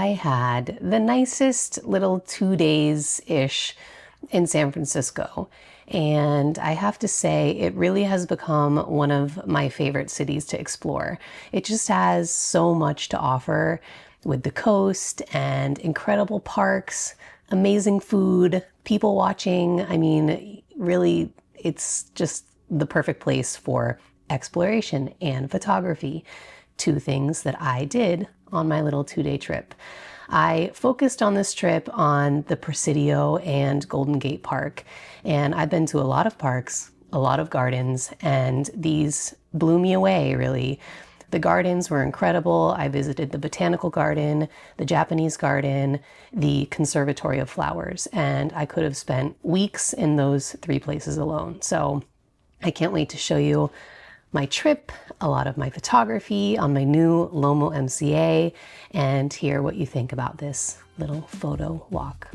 I had the nicest little 2 days-ish in San Francisco. And I have to say, it really has become one of my favorite cities to explore. It just has so much to offer with the coast and incredible parks, amazing food, people watching. I mean, really, it's just the perfect place for exploration and photography, two things that I did on my little 2-day trip. I focused on this trip on the Presidio and Golden Gate Park, and I've been to a lot of parks, a lot of gardens, and these blew me away, really. The gardens were incredible. I visited the Botanical Garden, the Japanese Garden, the Conservatory of Flowers, and I could have spent weeks in those 3 places alone. So I can't wait to show you my trip, a lot of my photography on my new Lomo MC-A, and hear what you think about this little photo walk.